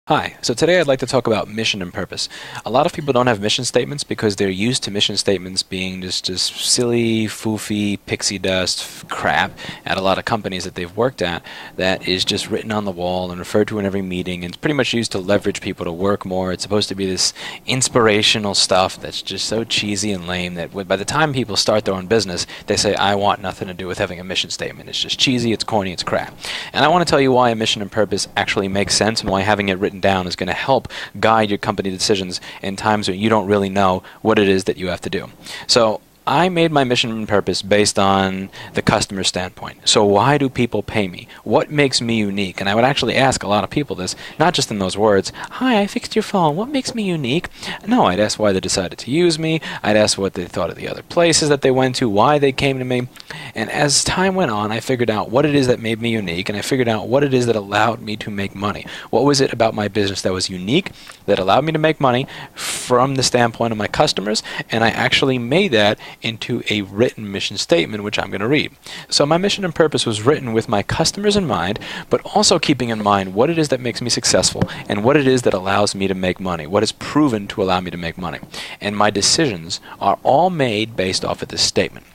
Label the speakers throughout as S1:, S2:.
S1: Hi, so today I'd like to talk about mission and purpose. A lot of people don't have mission statements because they're used to mission statements being just silly, foofy, pixie dust crap at a lot of companies that they've worked at that is just written on the wall and referred to in every meeting, and it's pretty much used to leverage people to work more. It's supposed to be this inspirational stuff that's just so cheesy and lame that by the time people start their own business, they say, I want nothing to do with having a mission statement. It's just cheesy, it's corny, it's crap. And I want to tell you why a mission and purpose actually makes sense and why having it written down is going to help guide your company decisions in times when you don't really know what it is that you have to do. So I made my mission and purpose based on the customer standpoint. So why do people pay me? What makes me unique? And I would actually ask a lot of people this, not just in those words, hi, I fixed your phone, what makes me unique? No, I'd ask why they decided to use me. I'd ask what they thought of the other places that they went to, why they came to me. And as time went on, I figured out what it is that made me unique, and I figured out what it is that allowed me to make money. What was it about my business that was unique, that allowed me to make money from the standpoint of my customers? And I actually made that into a written mission statement, which I'm going to read. So my mission and purpose was written with my customers in mind, but also keeping in mind what it is that makes me successful and what it is that allows me to make money, what is proven to allow me to make money. And my decisions are all made based off of this statement.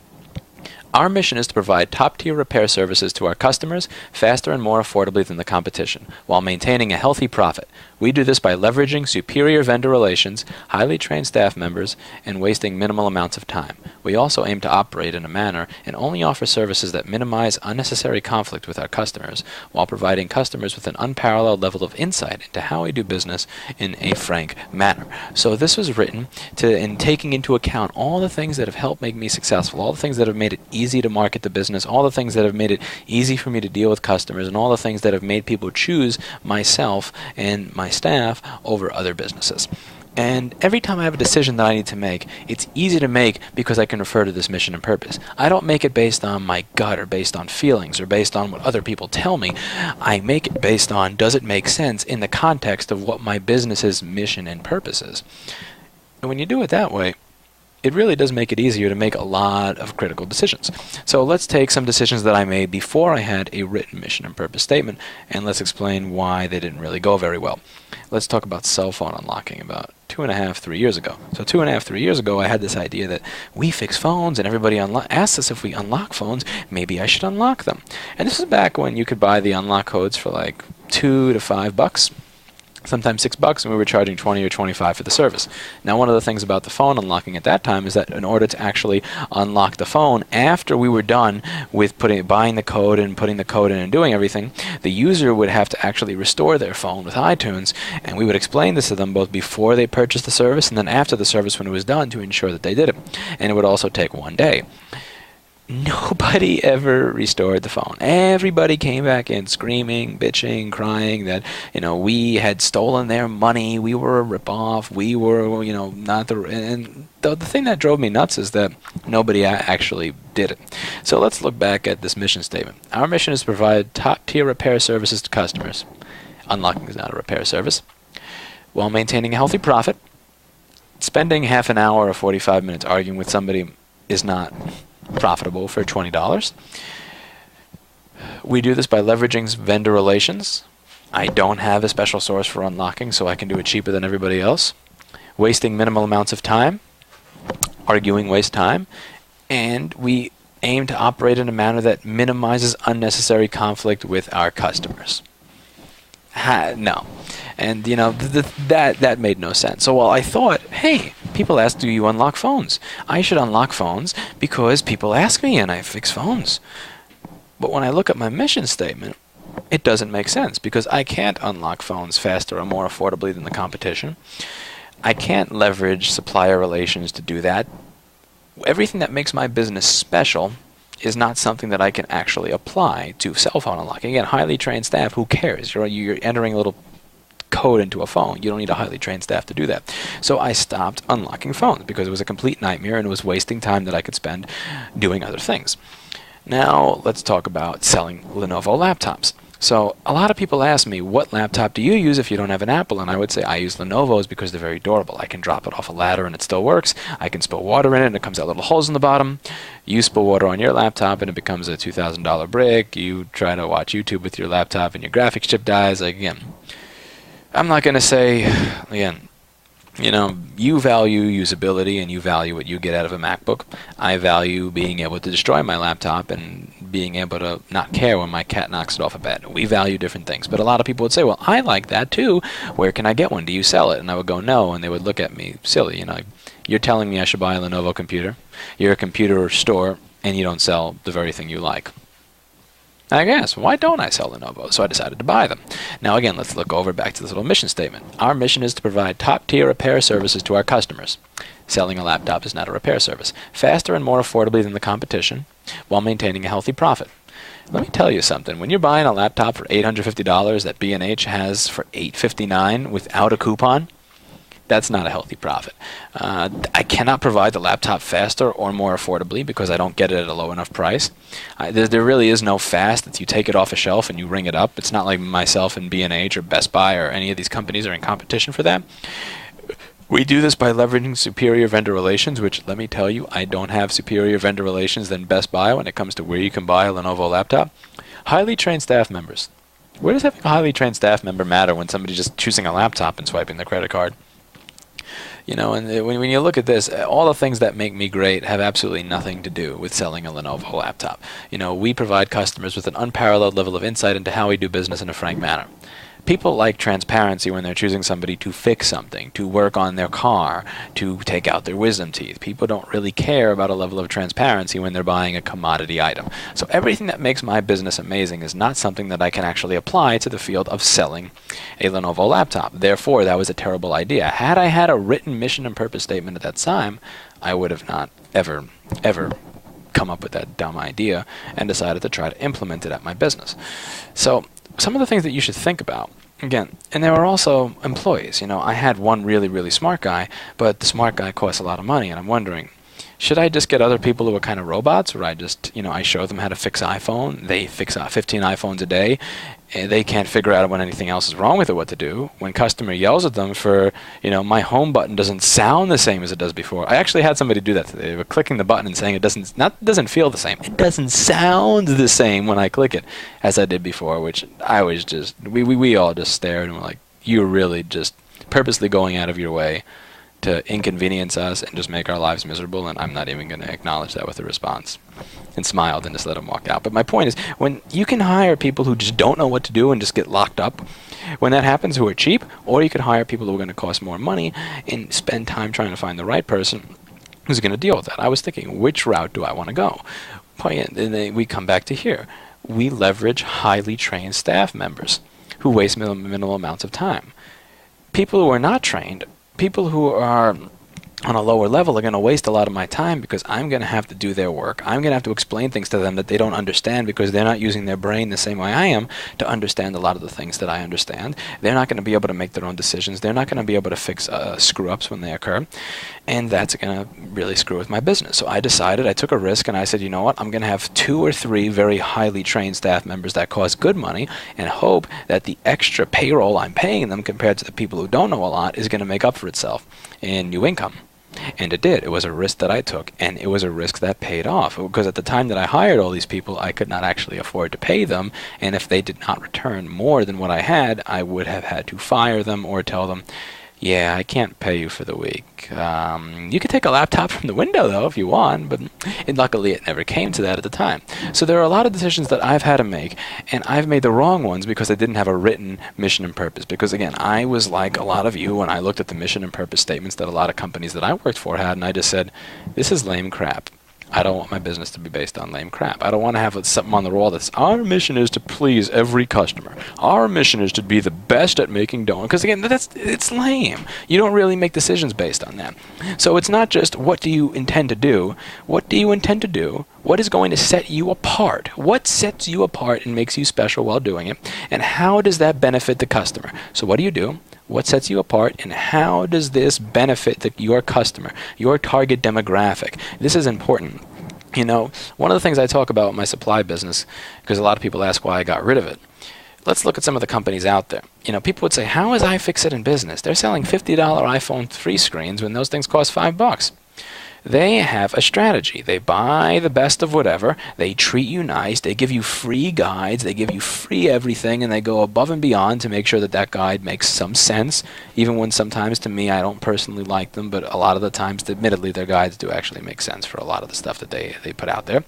S1: Our mission is to provide top-tier repair services to our customers faster and more affordably than the competition, while maintaining a healthy profit. We do this by leveraging superior vendor relations, highly trained staff members, and wasting minimal amounts of time. We also aim to operate in a manner and only offer services that minimize unnecessary conflict with our customers, while providing customers with an unparalleled level of insight into how we do business in a frank manner. So this was written in taking into account all the things that have helped make me successful, all the things that have made it easy to market the business, all the things that have made it easy for me to deal with customers, and all the things that have made people choose myself and my staff over other businesses. And every time I have a decision that I need to make, it's easy to make because I can refer to this mission and purpose. I don't make it based on my gut or based on feelings or based on what other people tell me. I make it based on, does it make sense in the context of what my business's mission and purpose is? And when you do it that way, it really does make it easier to make a lot of critical decisions. So let's take some decisions that I made before I had a written mission and purpose statement, and let's explain why they didn't really go very well. Let's talk about cell phone unlocking about 2.5, 3 years ago. So 2.5, 3 years ago, I had this idea that we fix phones and everybody asks us if we unlock phones, maybe I should unlock them. And this is back when you could buy the unlock codes for like $2 to $5. Sometimes $6, and we were charging 20 or 25 for the service. Now, one of the things about the phone unlocking at that time is that in order to actually unlock the phone, after we were done with buying the code and putting the code in and doing everything, the user would have to actually restore their phone with iTunes, and we would explain this to them both before they purchased the service and then after the service when it was done to ensure that they did it. And it would also take 1 day. Nobody ever restored the phone. Everybody came back in screaming, bitching, crying that, we had stolen their money, we were a ripoff, we were, not the... And the thing that drove me nuts is that nobody actually did it. So let's look back at this mission statement. Our mission is to provide top-tier repair services to customers. Unlocking is not a repair service. While maintaining a healthy profit. Spending half an hour or 45 minutes arguing with somebody is not profitable for $20. We do this by leveraging vendor relations. I don't have a special source for unlocking, so I can do it cheaper than everybody else. Wasting minimal amounts of time. Arguing wastes time. And we aim to operate in a manner that minimizes unnecessary conflict with our customers. No. And, that made no sense. So while I thought, hey, people ask, do you unlock phones? I should unlock phones because people ask me and I fix phones. But when I look at my mission statement, it doesn't make sense because I can't unlock phones faster or more affordably than the competition. I can't leverage supplier relations to do that. Everything that makes my business special is not something that I can actually apply to cell phone unlocking. Again, highly trained staff, who cares? You're entering a little code into a phone. You don't need a highly trained staff to do that. So I stopped unlocking phones because it was a complete nightmare and it was wasting time that I could spend doing other things. Now let's talk about selling Lenovo laptops. So a lot of people ask me, what laptop do you use if you don't have an Apple? And I would say I use Lenovo's because they're very durable. I can drop it off a ladder and it still works. I can spill water in it and it comes out little holes in the bottom. You spill water on your laptop and it becomes a $2,000 brick. You try to watch YouTube with your laptop and your graphics chip dies. Again, I'm not going to say, again, you value usability and you value what you get out of a MacBook. I value being able to destroy my laptop and being able to not care when my cat knocks it off a bed. We value different things. But a lot of people would say, well, I like that too. Where can I get one? Do you sell it? And I would go, no. And they would look at me silly. You're telling me I should buy a Lenovo computer. You're a computer store and you don't sell the very thing you like. I guess, why don't I sell Lenovo? So I decided to buy them. Now again, let's look over back to this little mission statement. Our mission is to provide top-tier repair services to our customers. Selling a laptop is not a repair service. Faster and more affordably than the competition, while maintaining a healthy profit. Let me tell you something. When you're buying a laptop for $850 that B&H has for $859 without a coupon, that's not a healthy profit. I cannot provide the laptop faster or more affordably because I don't get it at a low enough price. There really is no fast that you take it off a shelf and you ring it up. It's not like myself and B&H or Best Buy or any of these companies are in competition for that. We do this by leveraging superior vendor relations, which, let me tell you, I don't have superior vendor relations than Best Buy when it comes to where you can buy a Lenovo laptop. Highly trained staff members. Where does having a highly trained staff member matter when somebody's just choosing a laptop and swiping the credit card? And when you look at this, all the things that make me great have absolutely nothing to do with selling a Lenovo laptop. We provide customers with an unparalleled level of insight into how we do business in a frank manner. People like transparency when they're choosing somebody to fix something, to work on their car, to take out their wisdom teeth. People don't really care about a level of transparency when they're buying a commodity item. So everything that makes my business amazing is not something that I can actually apply to the field of selling a Lenovo laptop. Therefore, that was a terrible idea. Had I had a written mission and purpose statement at that time, I would have not ever come up with that dumb idea and decided to try to implement it at my business. So some of the things that you should think about, again, and there are also employees. I had one really, really smart guy, but the smart guy costs a lot of money, and I'm wondering, should I just get other people who are kind of robots, or I just, I show them how to fix iPhone, they fix 15 iPhones a day, and they can't figure out when anything else is wrong with it what to do. When customer yells at them for, my home button doesn't sound the same as it does before. I actually had somebody do that today. They were clicking the button and saying it doesn't feel the same. It doesn't sound the same when I click it as I did before, which I was just, we all just stared and were like, you're really just purposely going out of your way to inconvenience us and just make our lives miserable, and I'm not even going to acknowledge that with a response. And smiled and just let them walk out. But my point is, when you can hire people who just don't know what to do and just get locked up, when that happens, who are cheap, or you could hire people who are going to cost more money and spend time trying to find the right person who's going to deal with that. I was thinking, which route do I want to go? And then we come back to here. We leverage highly trained staff members who waste minimal amounts of time. People who are not trained, people who are on a lower level are going to waste a lot of my time because I'm going to have to do their work. I'm going to have to explain things to them that they don't understand because they're not using their brain the same way I am to understand a lot of the things that I understand. They're not going to be able to make their own decisions. They're not going to be able to fix screw-ups when they occur. And that's going to really screw with my business. So I decided, I took a risk, and I said, you know what, I'm going to have 2 or 3 very highly trained staff members that cost good money and hope that the extra payroll I'm paying them compared to the people who don't know a lot is going to make up for itself in new income. And it did. It was a risk that I took, and it was a risk that paid off. Because at the time that I hired all these people, I could not actually afford to pay them, and if they did not return more than what I had, I would have had to fire them or tell them, yeah, I can't pay you for the week. You could take a laptop from the window, though, if you want, but luckily it never came to that at the time. So there are a lot of decisions that I've had to make, and I've made the wrong ones because I didn't have a written mission and purpose. Because, again, I was like a lot of you when I looked at the mission and purpose statements that a lot of companies that I worked for had, and I just said, this is lame crap. I don't want my business to be based on lame crap. I don't want to have something on the wall that's, our mission is to please every customer. Our mission is to be the best at making donuts. Because again, it's lame. You don't really make decisions based on that. So it's not just what do you intend to do. What do you intend to do? What is going to set you apart? What sets you apart and makes you special while doing it? And how does that benefit the customer? So what do? What sets you apart, and how does this benefit your customer, your target demographic? This is important. One of the things I talk about with my supply business, because a lot of people ask why I got rid of it. Let's look at some of the companies out there. People would say, how is iFixit in business? They're selling $50 iPhone 3 screens when those things cost $5. They have a strategy. They buy the best of whatever, they treat you nice, they give you free guides, they give you free everything, and they go above and beyond to make sure that that guide makes some sense, even when sometimes, to me, I don't personally like them, but a lot of the times, admittedly, their guides do actually make sense for a lot of the stuff that they put out there.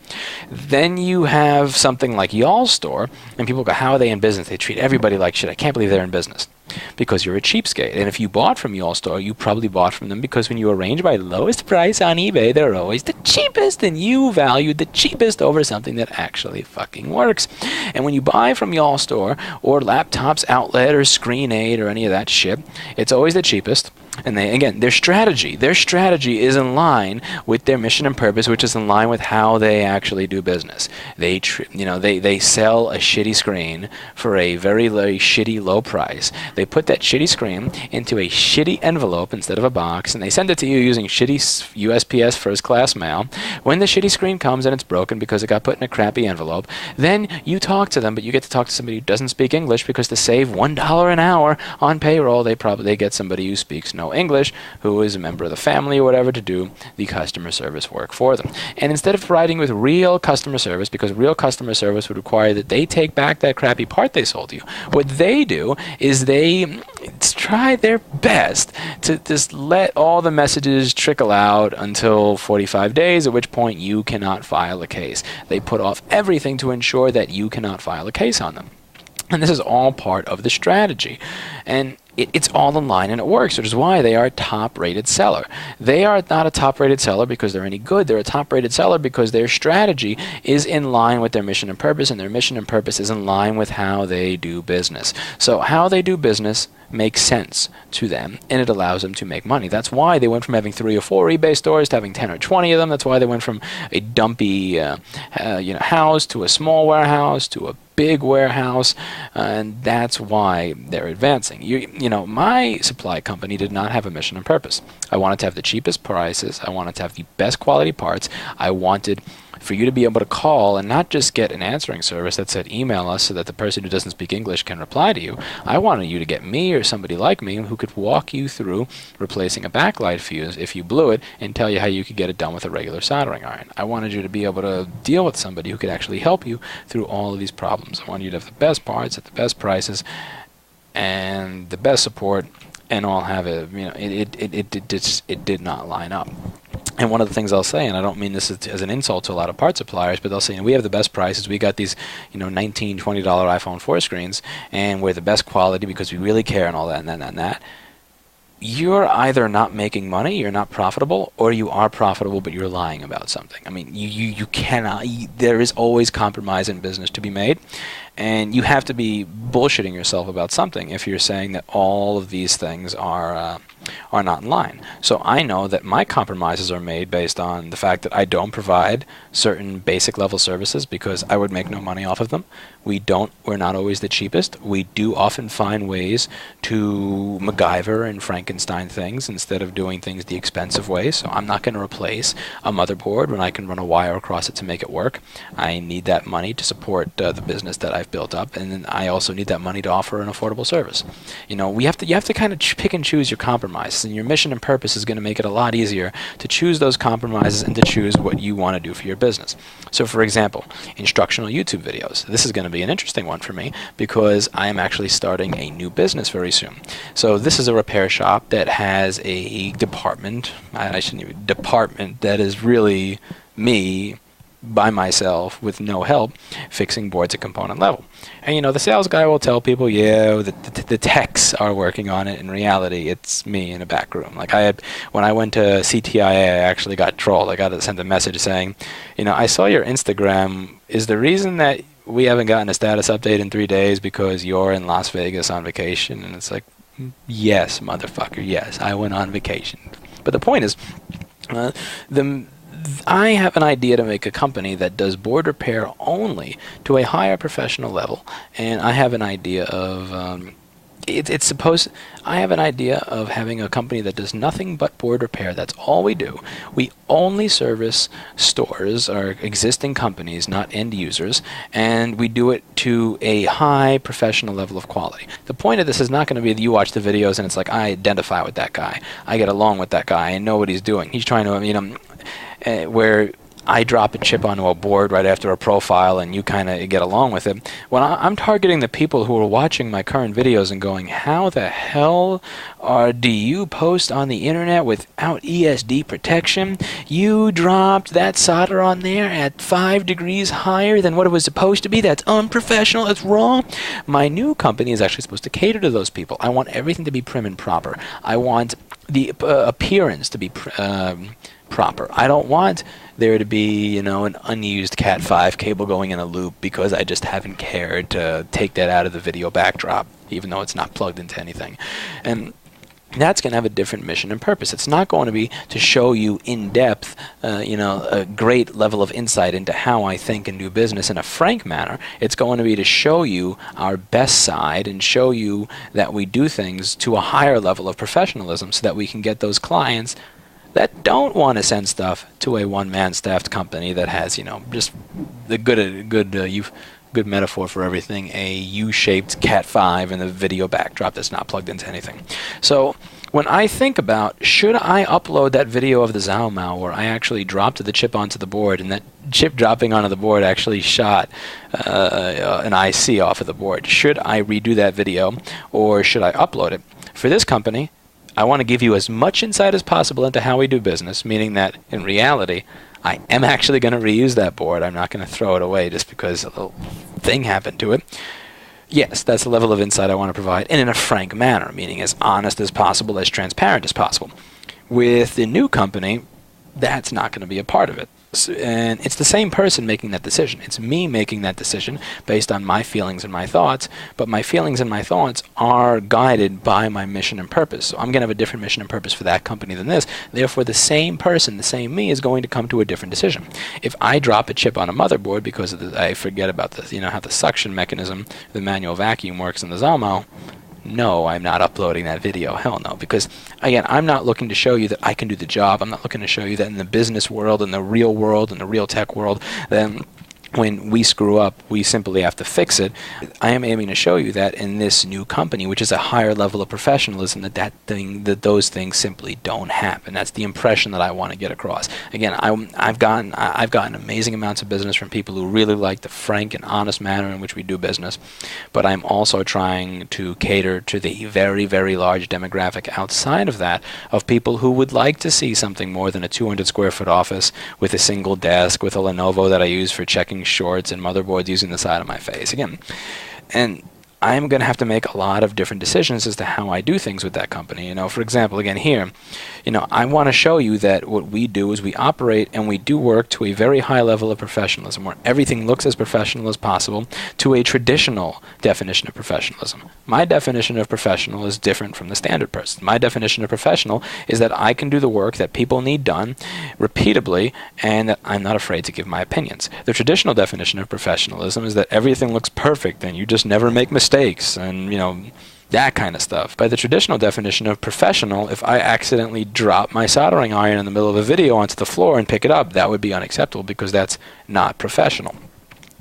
S1: Then you have something like Y'all Store, and people go, how are they in business? They treat everybody like shit. I can't believe they're in business. Because you're a cheapskate. And if you bought from Y'all Store, you probably bought from them because when you arrange by lowest price on eBay, they're always the cheapest, and you valued the cheapest over something that actually fucking works. And when you buy from Y'all Store, or Laptops Outlet, or Screen8, or any of that shit, it's always the cheapest. And they, again, their strategy is in line with their mission and purpose, which is in line with how they actually do business. They sell a shitty screen for a very, very shitty low price. They put that shitty screen into a shitty envelope instead of a box, and they send it to you using shitty USPS first-class mail. When the shitty screen comes and it's broken because it got put in a crappy envelope, then you talk to them, but you get to talk to somebody who doesn't speak English, because to save $1 an hour on payroll, they get somebody who speaks no English, who is a member of the family or whatever, to do the customer service work for them. And instead of providing with real customer service, because real customer service would require that they take back that crappy part they sold you, what they do is they try their best to just let all the messages trickle out until 45 days, at which point you cannot file a case. They put off everything to ensure that you cannot file a case on them. And this is all part of the strategy. And it's all in line, and it works, which is why they are a top-rated seller. They are not a top-rated seller because they're any good. They're a top-rated seller because their strategy is in line with their mission and purpose, and their mission and purpose is in line with how they do business. So how they do business makes sense to them, and it allows them to make money. That's why they went from having 3 or 4 eBay stores to having 10 or 20 of them. That's why they went from a dumpy house to a small warehouse to a big warehouse, and that's why they're advancing. My supply company did not have a mission and purpose. I wanted to have the cheapest prices. I wanted to have the best quality parts. I wanted for you to be able to call and not just get an answering service that said email us so that the person who doesn't speak English can reply to you. I wanted you to get me or somebody like me who could walk you through replacing a backlight fuse if you blew it and tell you how you could get it done with a regular soldering iron. I wanted you to be able to deal with somebody who could actually help you through all of these problems. I wanted you to have the best parts at the best prices and the best support, and all have it. It did not line up. And one of the things I'll say, and I don't mean this as an insult to a lot of part suppliers, but they'll say, we have the best prices. We got these, $19, $20 iPhone 4 screens, and we're the best quality because we really care and all that and that and that. You're either not making money, you're not profitable, or you are profitable but you're lying about something. I mean, you cannot. There is always compromise in business to be made, and you have to be bullshitting yourself about something if you're saying that all of these things are not in line. So I know that my compromises are made based on the fact that I don't provide certain basic level services because I would make no money off of them. We're not always the cheapest. We do often find ways to MacGyver and Frankenstein things instead of doing things the expensive way. So I'm not going to replace a motherboard when I can run a wire across it to make it work. I need that money to support the business that I've built up, and then I also need that money to offer an affordable service. You have to kind of pick and choose your compromises, and your mission and purpose is going to make it a lot easier to choose those compromises and to choose what you want to do for your business. So for example, instructional YouTube videos. This is going to be an interesting one for me because I am actually starting a new business very soon. So this is a repair shop that has a department that is really me by myself with no help fixing boards at component level. And the sales guy will tell people, the techs are working on it. In reality, it's me in a back room. Like when I went to CTIA, I actually got trolled. I got sent a message saying, I saw your Instagram. Is the reason that we haven't gotten a status update in 3 days because you're in Las Vegas on vacation? And it's like, yes, motherfucker, yes, I went on vacation. But the point is, I have an idea to make a company that does board repair only to a higher professional level, and I have an idea of I have an idea of having a company that does nothing but board repair. That's all we do. We only service stores or existing companies, not end users, and we do it to a high professional level of quality. The point of this is not going to be that you watch the videos and it's like, I identify with that guy. I get along with that guy. I know what he's doing. He's trying to, where I drop a chip onto a board right after a profile and you kind of get along with it. Well, I'm targeting the people who are watching my current videos and going, how the hell do you post on the internet without ESD protection? You dropped that solder on there at 5 degrees higher than what it was supposed to be. That's unprofessional. That's wrong. My new company is actually supposed to cater to those people. I want everything to be prim and proper. I want the appearance to be proper. I don't want there to be, an unused Cat 5 cable going in a loop because I just haven't cared to take that out of the video backdrop, even though it's not plugged into anything. And that's going to have a different mission and purpose. It's not going to be to show you in depth, a great level of insight into how I think and do business in a frank manner. It's going to be to show you our best side and show you that we do things to a higher level of professionalism so that we can get those clients that don't want to send stuff to a one-man staffed company that has, just the good metaphor for everything, a U-shaped Cat 5 in the video backdrop that's not plugged into anything. So when I think about, should I upload that video of the Xiaomao where I actually dropped the chip onto the board and that chip dropping onto the board actually shot an IC off of the board? Should I redo that video or should I upload it? For this company, I want to give you as much insight as possible into how we do business, meaning that in reality, I am actually going to reuse that board. I'm not going to throw it away just because a little thing happened to it. Yes, that's the level of insight I want to provide, and in a frank manner, meaning as honest as possible, as transparent as possible. With the new company, that's not going to be a part of it. And it's the same person making that decision. It's me making that decision based on my feelings and my thoughts, but my feelings and my thoughts are guided by my mission and purpose. So I'm going to have a different mission and purpose for that company than this. Therefore, the same person, the same me, is going to come to a different decision. If I drop a chip on a motherboard because I forget about how the suction mechanism, the manual vacuum works in the Xiaomao, no, I'm not uploading that video. Hell no. Because, again, I'm not looking to show you that I can do the job. I'm not looking to show you that in the business world, in the real tech world, then when we screw up, we simply have to fix it. I am aiming to show you that in this new company, which is a higher level of professionalism, that those things simply don't happen. That's the impression that I want to get across. Again, I've gotten amazing amounts of business from people who really like the frank and honest manner in which we do business, but I'm also trying to cater to the very, very large demographic outside of that of people who would like to see something more than a 200 square foot office with a single desk, with a Lenovo that I use for checking shorts and motherboards using the side of my face. Again, and I'm going to have to make a lot of different decisions as to how I do things with that company. For example, again here, I want to show you that what we do is we operate and we do work to a very high level of professionalism where everything looks as professional as possible to a traditional definition of professionalism. My definition of professional is different from the standard person. My definition of professional is that I can do the work that people need done repeatably and that I'm not afraid to give my opinions. The traditional definition of professionalism is that everything looks perfect and you just never make mistakes and, that kind of stuff. By the traditional definition of professional, if I accidentally drop my soldering iron in the middle of a video onto the floor and pick it up, that would be unacceptable because that's not professional.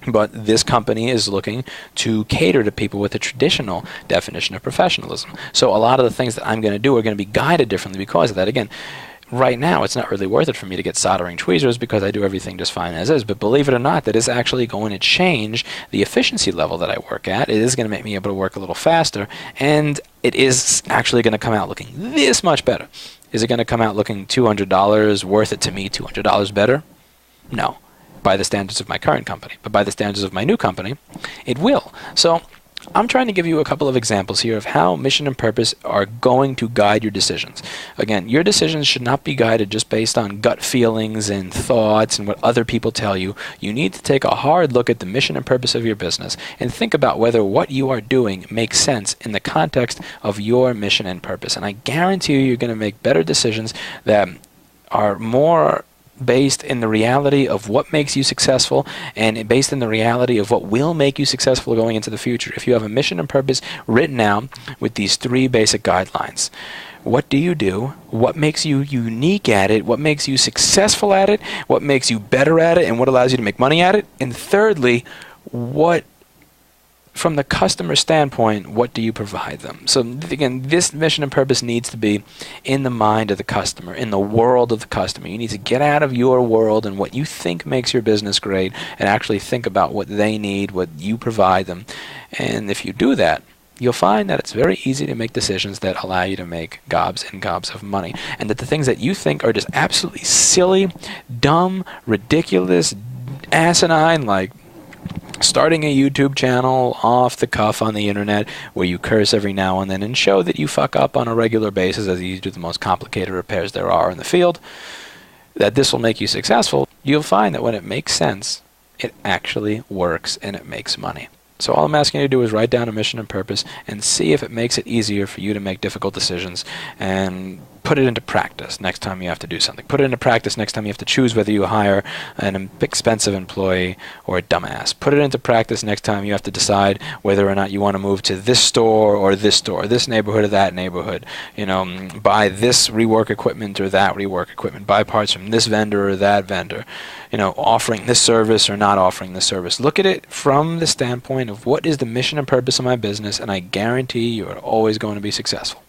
S1: But this company is looking to cater to people with a traditional definition of professionalism. So a lot of the things that I'm going to do are going to be guided differently because of that. Again, right now, it's not really worth it for me to get soldering tweezers because I do everything just fine as is. But believe it or not, that is actually going to change the efficiency level that I work at. It is going to make me able to work a little faster, and it is actually going to come out looking this much better. Is it going to come out looking $200 worth it to me, $200 better? No, by the standards of my current company. But by the standards of my new company, it will. So I'm trying to give you a couple of examples here of how mission and purpose are going to guide your decisions. Again, your decisions should not be guided just based on gut feelings and thoughts and what other people tell you. You need to take a hard look at the mission and purpose of your business and think about whether what you are doing makes sense in the context of your mission and purpose. And I guarantee you're going to make better decisions that are more based in the reality of what makes you successful and based in the reality of what will make you successful going into the future. If you have a mission and purpose written out with these 3 basic guidelines. What do you do? What makes you unique at it? What makes you successful at it? What makes you better at it? And what allows you to make money at it? And thirdly, what from the customer standpoint, what do you provide them? So again, this mission and purpose needs to be in the mind of the customer, in the world of the customer. You need to get out of your world and what you think makes your business great and actually think about what they need, what you provide them. And if you do that, you'll find that it's very easy to make decisions that allow you to make gobs and gobs of money. And that the things that you think are just absolutely silly, dumb, ridiculous, asinine, like starting a YouTube channel off the cuff on the internet where you curse every now and then and show that you fuck up on a regular basis as you do the most complicated repairs there are in the field, that this will make you successful, you'll find that when it makes sense, it actually works and it makes money. So all I'm asking you to do is write down a mission and purpose and see if it makes it easier for you to make difficult decisions, and put it into practice next time you have to do something. Put it into practice next time you have to choose whether you hire an expensive employee or a dumbass. Put it into practice next time you have to decide whether or not you want to move to this store, this neighborhood or that neighborhood. You know, buy this rework equipment or that rework equipment. Buy parts from this vendor or that vendor. You know, offering this service or not offering this service. Look at it from the standpoint of what is the mission and purpose of my business, and I guarantee you are always going to be successful.